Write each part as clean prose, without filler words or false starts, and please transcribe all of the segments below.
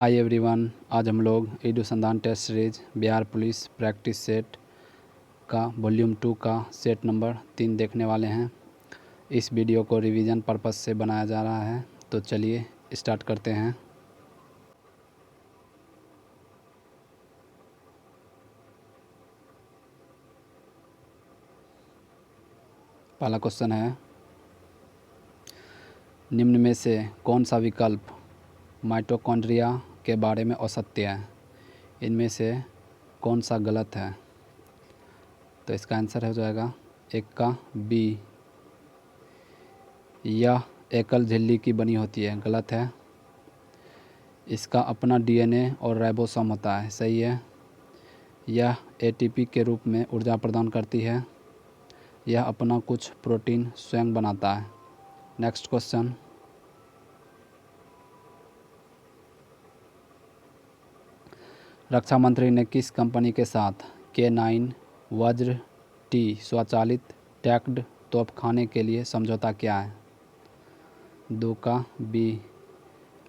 Hi everyone, आज हम लोग Anusandhan test series Bihar police practice set का वॉल्यूम 2 का सेट नंबर 3 देखने वाले हैं। इस वीडियो को रिवीजन पर्पस से बनाया जा रहा है, तो चलिए स्टार्ट करते हैं। पहला क्वेश्चन है, निम्न में से कौन सा विकल्प माइटोकॉन्ड्रिया के बारे में असत्य है? इनमें से कौन सा गलत है? तो इसका आंसर हो जाएगा एक का बी, यह एकल झिल्ली की बनी होती है, गलत है। इसका अपना डीएनए और राइबोसोम होता है, सही है। यह एटीपी के रूप में ऊर्जा प्रदान करती है। यह अपना कुछ प्रोटीन स्वयं बनाता है। नेक्स्ट क्वेश्चन, रक्षा मंत्री ने किस कंपनी के साथ K9 वज्र टी स्वचालित टैंक्ड तोपखाने के लिए समझौता किया है? दो का B,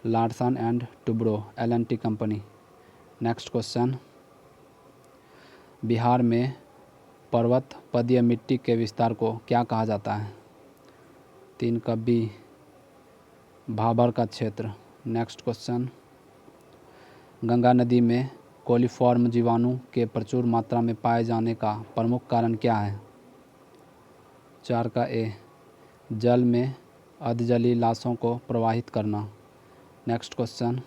Larsen and Toubro L&T company. Next question, Bihar में पर्वत पदीय मिट्टी के विस्तार को क्या कहा जाता है? तीन का बी, भाबर का क्षेत्र। नेक्स्ट क्वेश्चन, गंगा नदी में कोलिफॉर्म जीवाणु के प्रचुर मात्रा में पाए जाने का प्रमुख कारण क्या है? चार का ए, जल में अधजलीय लाशों को प्रवाहित करना। नेक्स्ट क्वेश्चन,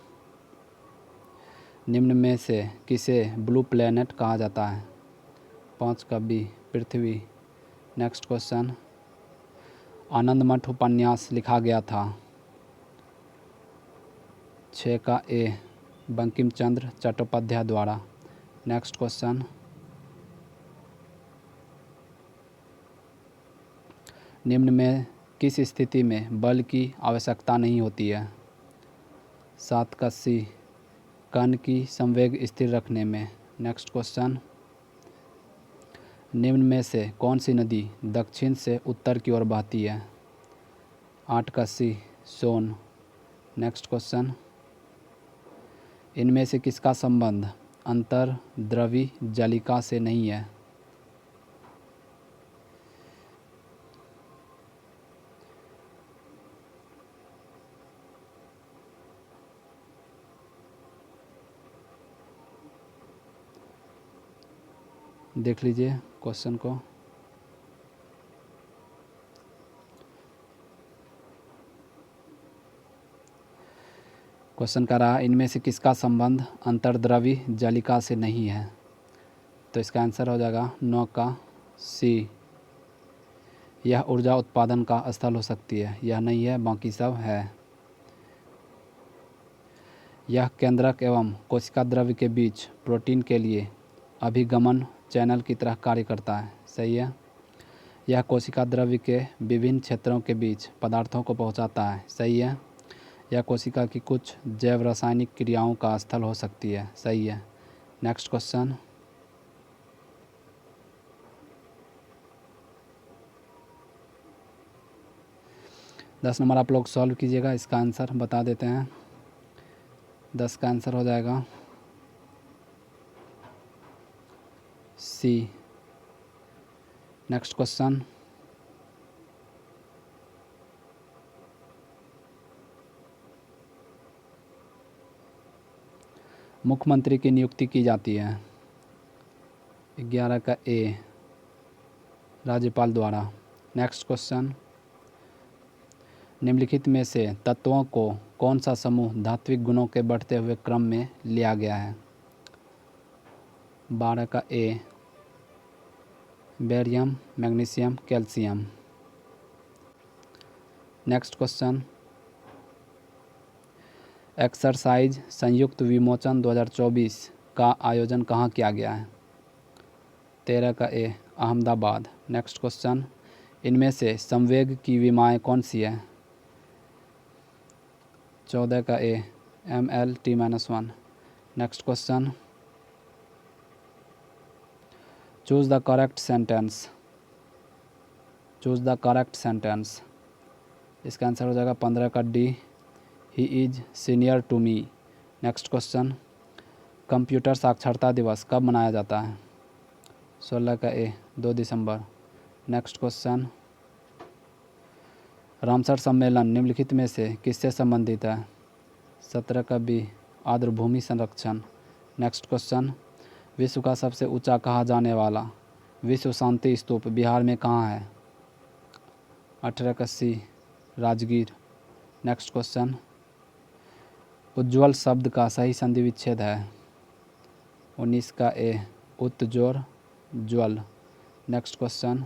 निम्न में से किसे ब्लू प्लैनेट कहा जाता है? पाँच का बी, पृथ्वी। नेक्स्ट क्वेश्चन, आनंदमठ उपन्यास लिखा गया था? छः का ए, बंकिम चंद्र चट्टोपाध्याय द्वारा। नेक्स्ट क्वेश्चन, निम्न में किस स्थिति में बल की आवश्यकता नहीं होती है? सात का सी, कण की संवेग स्थिर रखने में। नेक्स्ट क्वेश्चन, निम्न में से कौन सी नदी दक्षिण से उत्तर की ओर बहती है? आठ का सी, सोन। नेक्स्ट क्वेश्चन, इनमें से किसका संबंध अंतर्द्रवी जालिका से नहीं है? देख लीजिए क्वेश्चन को। क्वेश्चन का रहा, इनमें से किसका संबंध अंतर्द्रवी जालिका से नहीं है? तो इसका आंसर हो जाएगा 9 का सी, यह ऊर्जा उत्पादन का स्थल हो सकती है। यह नहीं है, बाकी सब है। यह केंद्रक एवं कोशिका द्रव्य के बीच प्रोटीन के लिए अभिगमन चैनल की तरह कार्य करता है, सही है। यह कोशिका द्रव्य के विभिन्न क्षेत्रों के बीच पदार्थों को पहुंचाता है, सही है। यह कोशिका की कुछ जैव रासायनिक क्रियाओं का स्थल हो सकती है, सही है। नेक्स्ट क्वेश्चन, दस नंबर आप लोग सॉल्व कीजिएगा। इसका आंसर बता देते हैं। 10 का आंसर हो जाएगा सी। नेक्स्ट क्वेश्चन, मुख्यमंत्री की नियुक्ति की जाती है? 11 का ए, राज्यपाल द्वारा। नेक्स्ट क्वेश्चन, निम्नलिखित में से तत्वों को कौन सा समूह धात्विक गुणों के बढ़ते हुए क्रम में लिया गया है? 12 का A, barium, magnesium, calcium. Next question, exercise Sanyukt Vimochan 2024 का आयोजन कहाँ किया गया है? 13 का ए, अहमदाबाद। नेक्स्ट क्वेश्चन, इनमें से संवेग की विमाएँ कौन सी है? 14 का A, MLT-1। Next question, choose the correct sentence. Choose the correct sentence. इसका आंसर हो जाएगा 15 का D, he is senior to me. Next question, computer साक्षरता दिवस कब मनाया जाता है? 16 का ए 2 दिसंबर। नेक्स्ट क्वेश्चन, रामसर सम्मेलन निम्नलिखित में से किससे संबंधित है? 17 का बी आर्द्रभूमि संरक्षण। नेक्स्ट क्वेश्चन, विश्व का सबसे ऊंचा कहा जाने वाला विश्व शांति स्तूप बिहार में कहाँ है? 18 का सी राजगीर। नेक्स्ट क्वेश्चन, उज्ज्वल शब्द का सही संधि विच्छेद है? 19 का ए उत्जोर ज्वल। नेक्स्ट क्वेश्चन,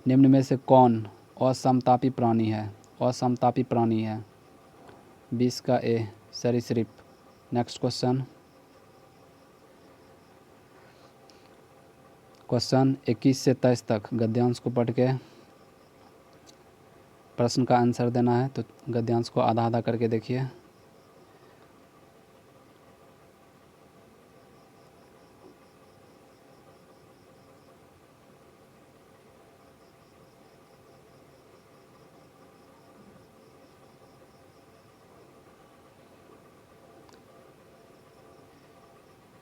निम्न में से कौन असमतापी प्राणी है? असमतापी प्राणी है? 20 का ए सरीसृप। नेक्स्ट क्वेश्चन, क्वेश्चन 21 से 23 तक गद्यांश को पढ़ के प्रश्न का आंसर देना है, तो गद्यांश को आधा आधा करके देखिए।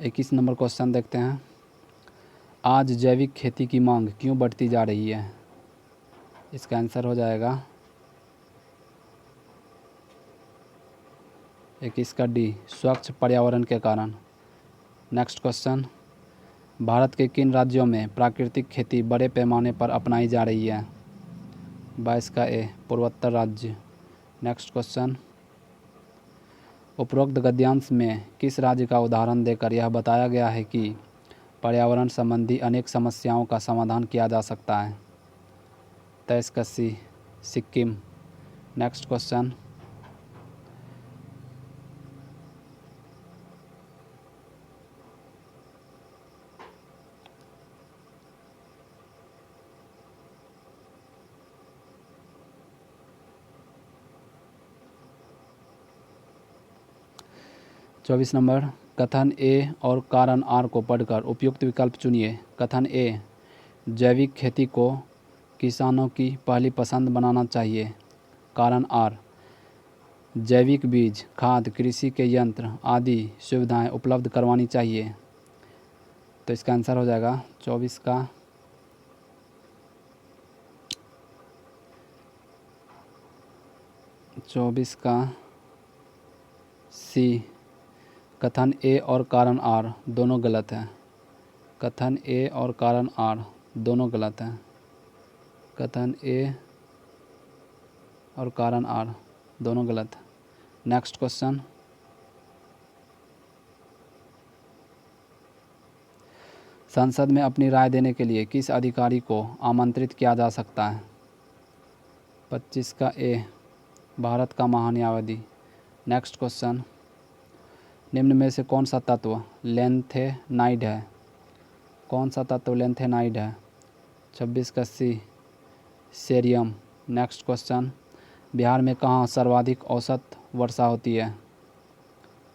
इक्कीस नंबर क्वेश्चन देखते हैं, आज जैविक खेती की मांग क्यों बढ़ती जा रही है? इसका आंसर हो जाएगा 21 का डी स्वच्छ पर्यावरण के कारण। नेक्स्ट क्वेश्चन, भारत के किन राज्यों में प्राकृतिक खेती बड़े पैमाने पर अपनाई जा रही है? 22 का ए पूर्वोत्तर राज्य। नेक्स्ट क्वेश्चन, उपरोक्त गद्यांश में किस राज्य का उदाहरण देकर यह बताया गया है कि पर्यावरण संबंधी अनेक समस्याओं का समाधान किया जा सकता है? 23 का सी सिक्किम। नेक्स्ट क्वेश्चन, चौबीस नंबर, कथन ए और कारण आर को पढ़कर उपयुक्त विकल्प चुनिए। कथन ए, जैविक खेती को किसानों की पहली पसंद बनाना चाहिए। कारण आर, जैविक बीज, खाद, कृषि के यंत्र आदि सुविधाएं उपलब्ध करवानी चाहिए। तो इसका आंसर हो जाएगा 24 का सी, कथन ए और कारण आर दोनों गलत हैं। कथन ए और कारण आर दोनों गलत हैं। कथन ए और कारण आर दोनों गलत हैं। नेक्स्ट क्वेश्चन, संसद में अपनी राय देने के लिए किस अधिकारी को आमंत्रित किया जा सकता है? 25 का ए भारत का महान्यायवादी। नेक्स्ट क्वेश्चन, निम्न में से कौन सा तत्व लेंथेनाइड है? कौन सा तत्व लेंथेनाइड है? 26 का सी सेरियम। नेक्स्ट क्वेश्चन, बिहार में कहाँ सर्वाधिक औसत वर्षा होती है?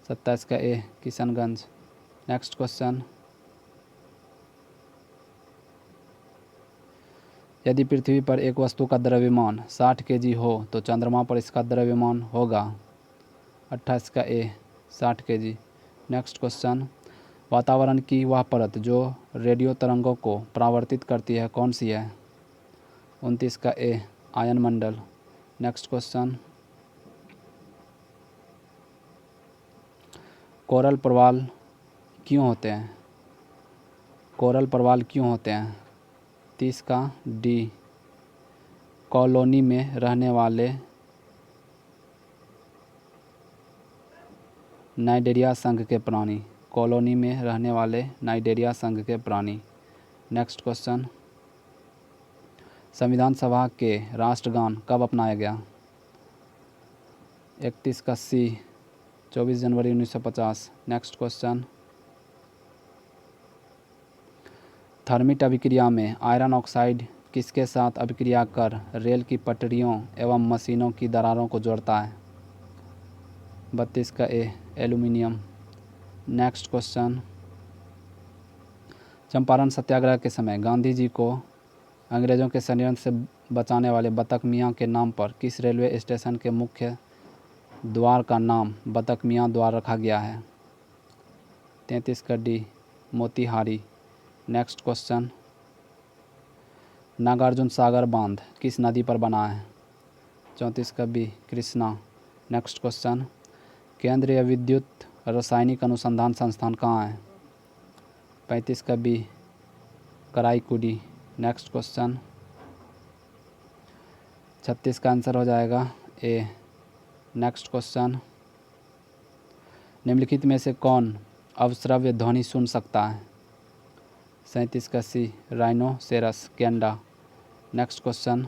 27 का ए किशनगंज। नेक्स्ट क्वेश्चन, यदि पृथ्वी पर एक वस्तु का द्रव्यमान 60 केजी हो तो चंद्रमा पर इसका द्रव्यमान होगा? 28 का ए 60 केजी। नेक्स्ट क्वेश्चन, वातावरण की वह परत जो रेडियो तरंगों को परावर्तित करती है कौन सी है? 29 का ए आयन मंडल। नेक्स्ट क्वेश्चन, कोरल प्रवाल क्यों होते हैं? कोरल प्रवाल क्यों होते हैं? 30 का डी कॉलोनी में रहने वाले नाइडेरिया संघ के प्राणी। कॉलोनी में रहने वाले नाइडेरिया संघ के प्राणी। नेक्स्ट क्वेश्चन, संविधान सभा के राष्ट्रगान कब अपनाया गया? 31 का सी 24 जनवरी 1950। नेक्स्ट क्वेश्चन, थर्मिट अभिक्रिया में आयरन ऑक्साइड किसके साथ अभिक्रिया कर रेल की पटरियों एवं मशीनों की दरारों को जोड़ता है? 32 का ए एल्यूमिनियम। नेक्स्ट क्वेश्चन, चंपारण सत्याग्रह के समय गांधी जी को अंग्रेज़ों के षड्यंत्र से बचाने वाले बतख मियाँ के नाम पर किस रेलवे स्टेशन के मुख्य द्वार का नाम बतख मियाँ द्वार रखा गया है? 33 का D Motihari. Next question, Nagarjun Sagar बांध किस नदी पर बना है? 34 का बी कृष्णा। नेक्स्ट क्वेश्चन, केंद्रीय विद्युत रासायनिक अनुसंधान संस्थान कहाँ है? 35 का बी कराईकुडी। नेक्स्ट क्वेश्चन, 36 का आंसर हो जाएगा ए। नेक्स्ट क्वेश्चन, निम्नलिखित में से कौन अवश्रव्य ध्वनि सुन सकता है? 37 का सी राइनोसेरस गैंडा। नेक्स्ट क्वेश्चन,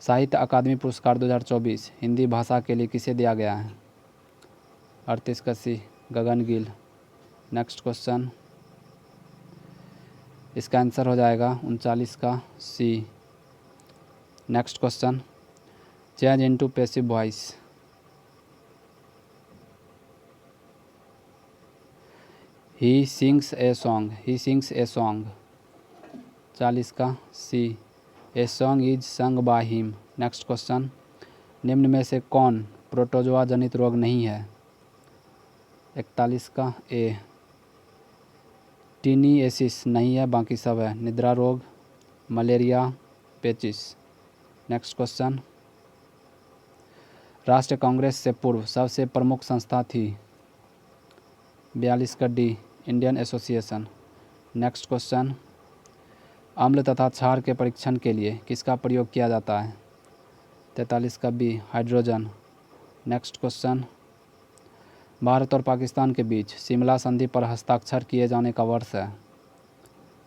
साहित्य अकादमी पुरस्कार 2024 हिंदी भाषा के लिए किसे दिया गया है? 38 का C Gagan Gill. Next question, इसका आंसर हो जाएगा 39 का C. Next question, change into passive voice he sings a song. He sings a song 40 का C a song is sung by him. Next question, निम्न में से कौन प्रोटोजोआ जनित रोग नहीं है? 41 का ए टीनिएसिस नहीं है, बाकी सब है। निद्रा रोग, मलेरिया, पेचिस। नेक्स्ट क्वेश्चन, राष्ट्रीय कांग्रेस से पूर्व सबसे प्रमुख संस्था थी? 42 का D Indian association. Next question, अम्ल तथा क्षार के परीक्षण के लिए किसका प्रयोग किया जाता है? 43 का B hydrogen. Next question, Bharat और पाकिस्तान के बीच शिमला संधि पर हस्ताक्षर किए जाने का वर्ष है?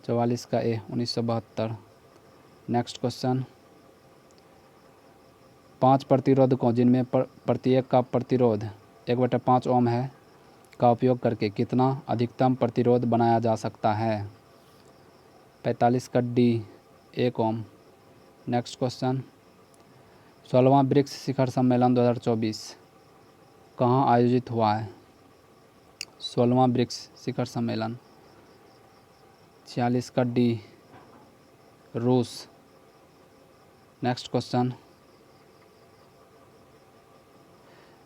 44 का ए 1972। नेक्स्ट क्वेश्चन, 5 प्रतिरोधकों जिनमें प्रत्येक का प्रतिरोध 1/5 ओम है का उपयोग करके कितना अधिकतम प्रतिरोध बनाया जा सकता है? 45 का डी 1 ओम। नेक्स्ट क्वेश्चन, 16वां ब्रिक्स शिखर सम्मेलन 2024 कहाँ आयोजित हुआ है? 16वां ब्रिक्स शिखर सम्मेलन 46 का डी रूस। नेक्स्ट क्वेश्चन,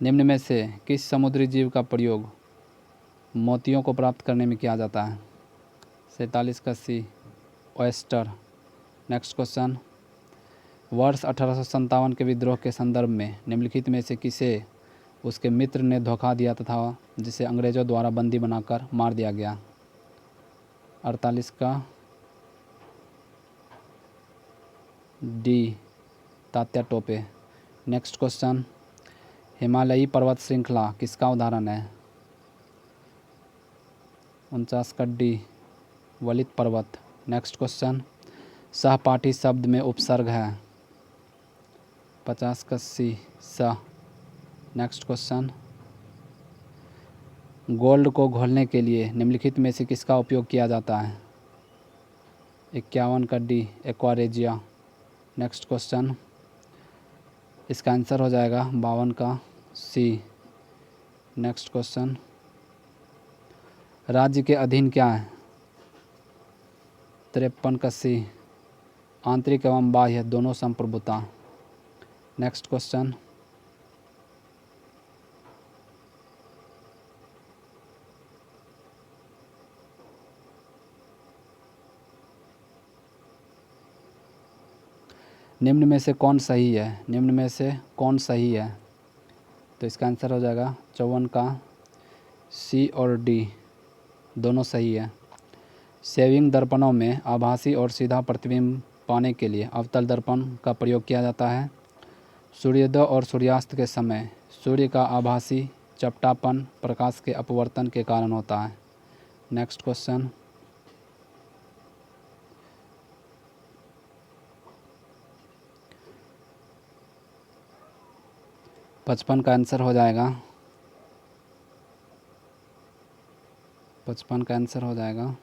निम्न में से किस समुद्री जीव का प्रयोग मोतियों को प्राप्त करने में किया जाता है? 47 का सी ऑयस्टर। नेक्स्ट क्वेश्चन, वर्ष 1857 के विद्रोह के संदर्भ में निम्नलिखित में से किसे उसके मित्र ने धोखा दिया तथा जिसे अंग्रेजों द्वारा बंदी बनाकर मार दिया गया? 48 का D Tatya Tope. Next question, हिमालयी पर्वत श्रृंखला किसका उदाहरण है? 49 का डी वलित पर्वत। नेक्स्ट क्वेश्चन, सहपाठी शब्द में उपसर्ग है? 50 का सी सह। नेक्स्ट क्वेश्चन, गोल्ड को घोलने के लिए निम्नलिखित में से किसका उपयोग किया जाता है? 51 का डी एक्वारेजिया। नेक्स्ट क्वेश्चन, इसका आंसर हो जाएगा 52 का सी। नेक्स्ट क्वेश्चन, राज्य के अधीन क्या है? 53 का सी आंतरिक एवं बाह्य दोनों संप्रभुता। नेक्स्ट क्वेश्चन, निम्न में से कौन सही है? निम्न में से कौन सही है? तो इसका आंसर हो जाएगा 54 का सी और डी दोनों सही है। सेविंग दर्पणों में आभासी और सीधा प्रतिबिंब पाने के लिए अवतल दर्पण का प्रयोग किया जाता है। सूर्योदय और सूर्यास्त के समय सूर्य का आभासी चपटापन प्रकाश के अपवर्तन के कारण होता है। नेक्स्ट क्वेश्चन, पचपन का आंसर हो जाएगा 55 का आंसर हो जाएगा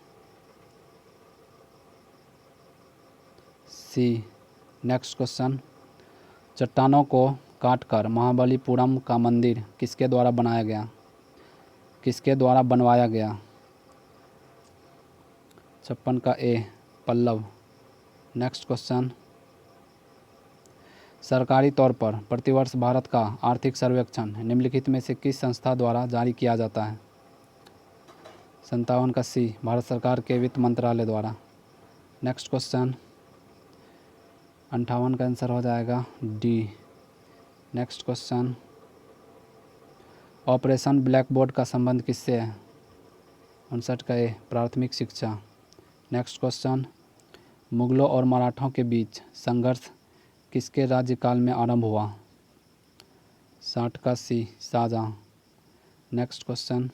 सी। नेक्स्ट क्वेश्चन, चट्टानों को काटकर महाबलीपुरम का मंदिर किसके द्वारा बनाया गया? किसके द्वारा बनवाया गया? 56 का ए पल्लव। नेक्स्ट क्वेश्चन, सरकारी तौर पर प्रतिवर्ष भारत का आर्थिक सर्वेक्षण निम्नलिखित में से किस संस्था द्वारा जारी किया जाता है? 57 का सी, भारत सरकार के वित्त मंत्रालय द्वारा। नेक्स्ट क्वेश्चन 58 का आंसर हो जाएगा D. Next question, operation black board का संबंध किससे है? 59 का ए, प्राथमिक शिक्षा। नेक्स्ट क्वेश्चन, मुगलों और मराठों के बीच संघर्ष किसके राज्यकाल में आरंभ हुआ? 60 का C, Shahjahan. Next question,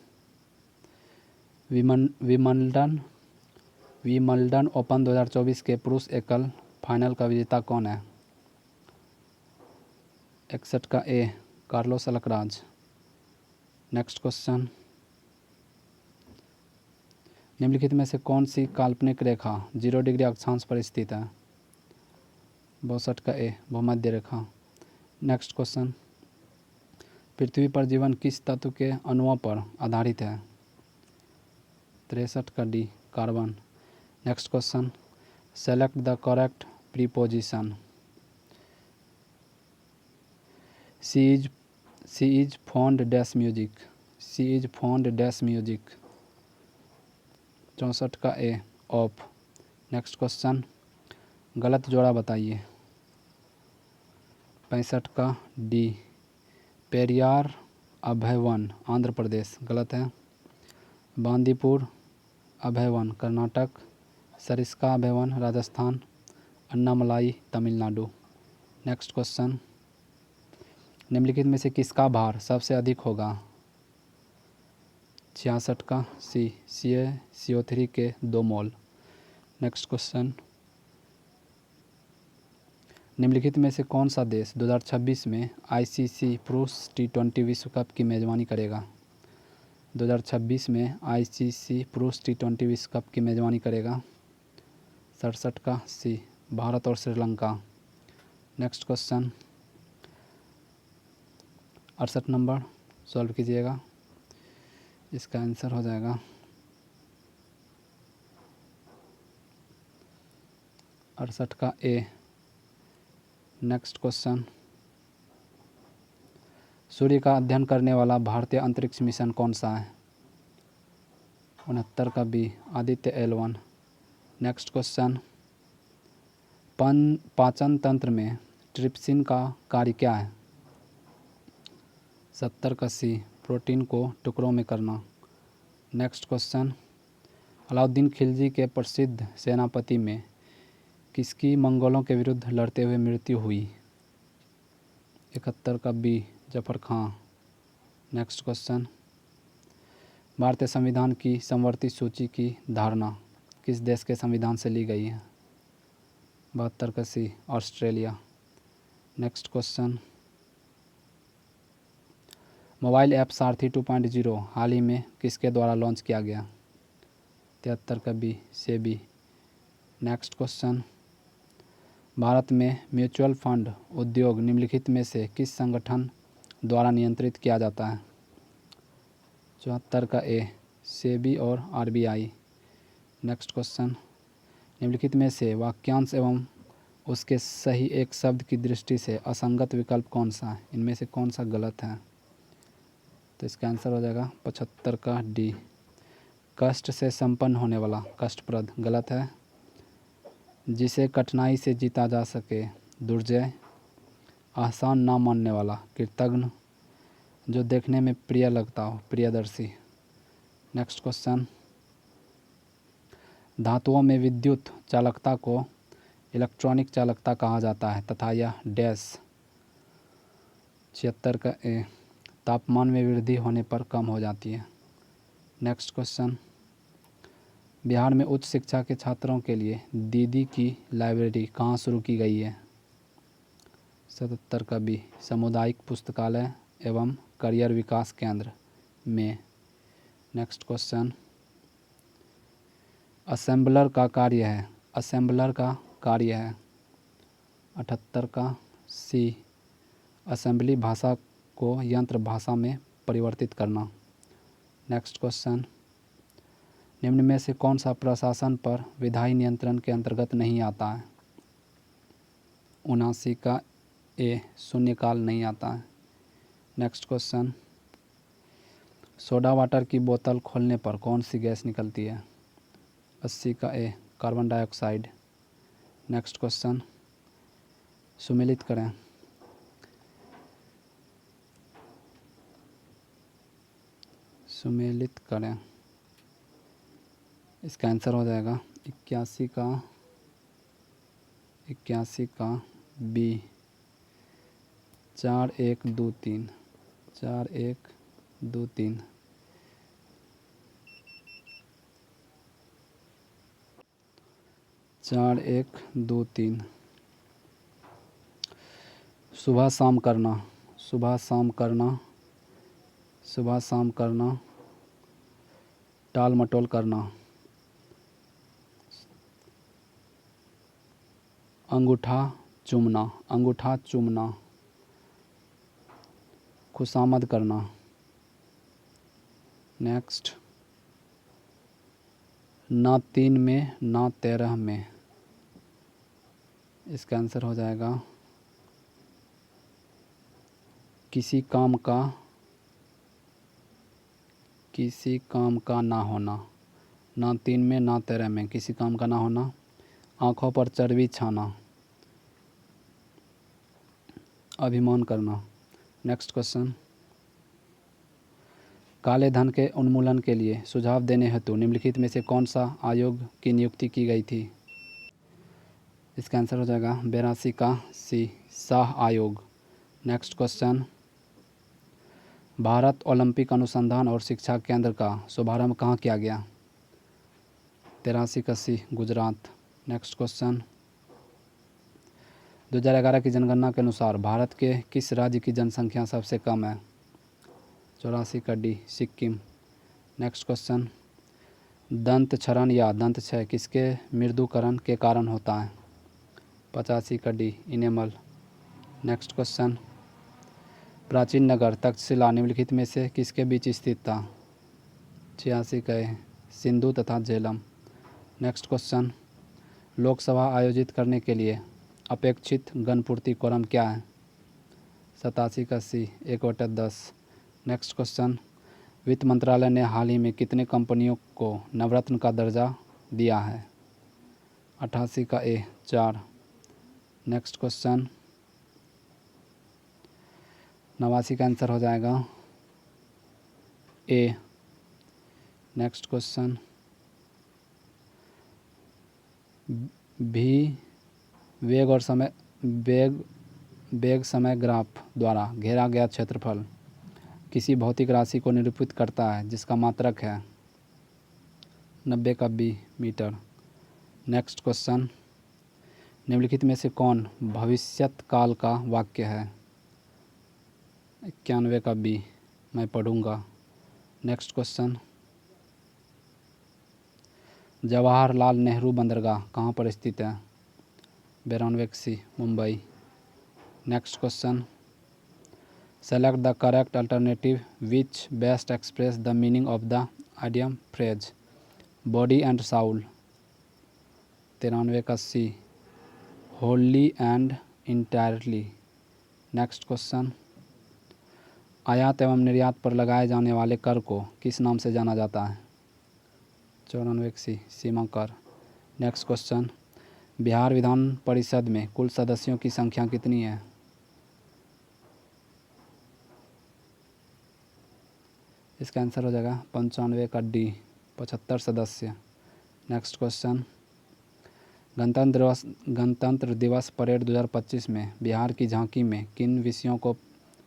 Wimbledon open 2024 के पुरुष एकल फाइनल का विजेता कौन है? 61 का ए, कार्लोस अल्कराज। नेक्स्ट क्वेश्चन, निम्नलिखित में से कौन सी काल्पनिक रेखा 0 डिग्री अक्षांश पर स्थित है? 62 का ए, भूमध्य रेखा। नेक्स्ट क्वेश्चन, पृथ्वी पर जीवन किस तत्व के अणुओं पर आधारित है? 63 का D, carbon. Next question, select the correct preposition. She is fond dash music. She is fond dash music. 64 का ए, ऑफ। नेक्स्ट क्वेश्चन, गलत जोड़ा बताइए। 65 का डी, पेरियार अभयवन आंध्र प्रदेश, गलत है। बांदीपुर अभयवन कर्नाटक, सरिस्का अभयवन राजस्थान, अन्नामलाई तमिलनाडु। नेक्स्ट क्वेश्चन, निम्नलिखित में से किसका भार सबसे अधिक होगा? 66 का सी, CO3 के 2 मोल। नेक्स्ट क्वेश्चन, निम्नलिखित में से कौन सा देश 2026 में ICC पुरुष T20 विश्व कप की मेज़बानी करेगा? 2026 में ICC पुरुष T20 विश्व कप की मेज़बानी करेगा? 67 का सी, भारत और Sri Lanka. Next question 68 number solve कीजिएगा। इसका आंसर हो जाएगा 68 का ए। नेक्स्ट क्वेश्चन, सूर्य का अध्ययन करने वाला भारतीय अंतरिक्ष मिशन कौन सा है? 69 का B, Aditya L1। Next question, पाचन तंत्र में ट्रिप्सिन का कार्य क्या है? 70 का सी, प्रोटीन को टुकड़ों में करना। नेक्स्ट क्वेश्चन, अलाउद्दीन खिलजी के प्रसिद्ध सेनापति में किसकी मंगोलों के विरुद्ध लड़ते हुए मृत्यु हुई? 71 का बी, जफर खां। नेक्स्ट क्वेश्चन, भारतीय संविधान की समवर्ती सूची की धारणा किस देश के संविधान से ली गई है? 72 का C, Australia. Next question, mobile app Sarathi 2.0 हाल ही में किसके द्वारा लॉन्च किया गया? 73 का B, SEBI. Next question, Bharat में म्यूचुअल फंड उद्योग निम्नलिखित में से किस संगठन द्वारा नियंत्रित किया जाता है? 74 का ए, सेबी और RBI। नेक्स्ट क्वेश्चन, निम्नलिखित में से वाक्यांश एवं उसके सही एक शब्द की दृष्टि से असंगत विकल्प कौन सा है? इनमें से कौन सा गलत है? तो इसका आंसर हो जाएगा 75 का डी, कष्ट से संपन्न होने वाला कष्टप्रद, गलत है। जिसे कठिनाई से जीता जा सके दुर्जय, आसान ना मानने वाला कृतघ्न, जो देखने में प्रिय लगता हो प्रियदर्शी। नेक्स्ट क्वेश्चन, धातुओं में विद्युत चालकता को इलेक्ट्रॉनिक चालकता कहा जाता है तथा यह डैश। 76 का ए, तापमान में वृद्धि होने पर कम हो जाती है। नेक्स्ट क्वेश्चन, बिहार में उच्च शिक्षा के छात्रों के लिए दीदी की लाइब्रेरी कहाँ शुरू की गई है? 77 का बी, सामुदायिक पुस्तकालय एवं करियर विकास केंद्र में। नेक्स्ट क्वेश्चन, असेंबलर का कार्य है 78 का सी, असेंबली भाषा को यंत्र भाषा में परिवर्तित करना। नेक्स्ट क्वेश्चन, निम्न में से कौन सा प्रशासन पर विधायी नियंत्रण के अंतर्गत नहीं आता है? 79 का ए शून्यकाल नहीं आता है। नेक्स्ट क्वेश्चन, सोडा वाटर की बोतल खोलने पर कौन सी गैस निकलती है? 80 का ए कार्बन डाइऑक्साइड। नेक्स्ट क्वेश्चन, सुमेलित करें। सुमेलित करें, इसका आंसर हो जाएगा 81 का बी 4 1 2 3 4 1 2 3। चार एक दो तीन। सुबह शाम करना, सुबह शाम करना, सुबह शाम करना, टाल मटोल करना, अंगूठा चूमना, अंगूठा चूमना, खुशामद करना। नेक्स्ट, ना 3 में ना 13 में, इसका आंसर हो जाएगा किसी काम का ना होना। ना 3 में ना 13 में, किसी काम का ना होना, आँखों पर चर्बी छाना, अभिमान करना। नेक्स्ट क्वेश्चन, काले धन के उन्मूलन के लिए सुझाव देने हेतु निम्नलिखित में से कौन सा आयोग की नियुक्ति की गई थी? इसका आंसर हो जाएगा 82 का सी शाह आयोग। नेक्स्ट क्वेश्चन, भारत ओलंपिक अनुसंधान और शिक्षा केंद्र का शुभारंभ कहाँ किया गया? 83 का सी गुजरात। नेक्स्ट क्वेश्चन, 2011 की जनगणना के अनुसार भारत के किस राज्य की जनसंख्या सबसे कम है? 84 का डी सिक्किम। नेक्स्ट क्वेश्चन, दंत क्षरण या दंत क्षय किसके मृदुकरण के कारण होता है? 85 का डी इनेमल। नेक्स्ट क्वेश्चन, प्राचीन नगर तक्षशिला निम्नलिखित में से किसके बीच स्थित था? 86 का ए सिंधु तथा झेलम। नेक्स्ट क्वेश्चन, लोकसभा आयोजित करने के लिए अपेक्षित गणपूर्ति कोरम क्या है? 87 का सी 1/10। नेक्स्ट क्वेश्चन, वित्त मंत्रालय ने हाल ही में कितने कंपनियों को नवरत्न का दर्जा दिया है? 88 का ए 4। नेक्स्ट क्वेश्चन, 89 का आंसर हो जाएगा ए। नेक्स्ट क्वेश्चन, भी वेग समय ग्राफ द्वारा घेरा गया क्षेत्रफल किसी भौतिक राशि को निरूपित करता है जिसका मात्रक है? 90 का बी मीटर। नेक्स्ट क्वेश्चन, निम्नलिखित में से कौन भविष्यत काल का वाक्य है? 91 का बी मैं पढ़ूंगा। नेक्स्ट क्वेश्चन, जवाहरलाल नेहरू बंदरगाह कहाँ पर स्थित है? 92 का C Mumbai. Next question, select the correct alternative which best express the meaning of the idiom phrase body and soul. 93 का C wholly and entirely. Next question, आयात एवं निर्यात पर लगाए जाने वाले कर को किस नाम से जाना जाता है? 94 का सी सीमा कर। नेक्स्ट क्वेश्चन, बिहार विधान परिषद में कुल सदस्यों की संख्या कितनी है? इसका आंसर हो जाएगा 95 का डी 75 सदस्य। नेक्स्ट क्वेश्चन, गणतंत्र दिवस परेड 2025 में बिहार की झांकी में किन विषयों को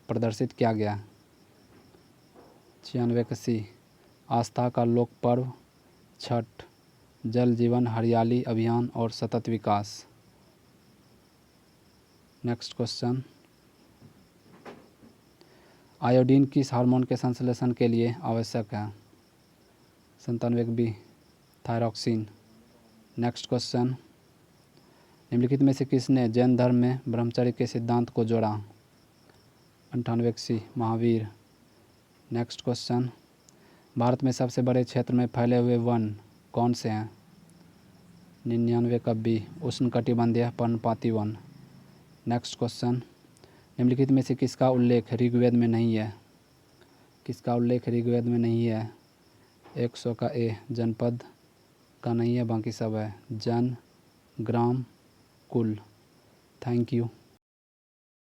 प्रदर्शित किया गया? 96 का सी आस्था का लोक पर्व छठ, जल जीवन हरियाली अभियान और सतत विकास। नेक्स्ट क्वेश्चन, आयोडीन किस हार्मोन के संश्लेषण के लिए आवश्यक है? 97 बी थायरॉक्सिन। नेक्स्ट क्वेश्चन, निम्नलिखित में से किसने जैन धर्म में ब्रह्मचर्य के सिद्धांत को जोड़ा? 98 सी महावीर। नेक्स्ट क्वेश्चन, भारत में सबसे बड़े क्षेत्र में फैले हुए वन कौन से हैं? 99 का बी उष्णकटिबंधीय पर्णपाती वन। नेक्स्ट क्वेश्चन, निम्नलिखित में से किसका उल्लेख ऋग्वेद में नहीं है? किसका उल्लेख ऋग्वेद में नहीं है? 100 का ए, जनपद का नहीं है, बाकी सब है। जन, ग्राम, कुल। Thank you.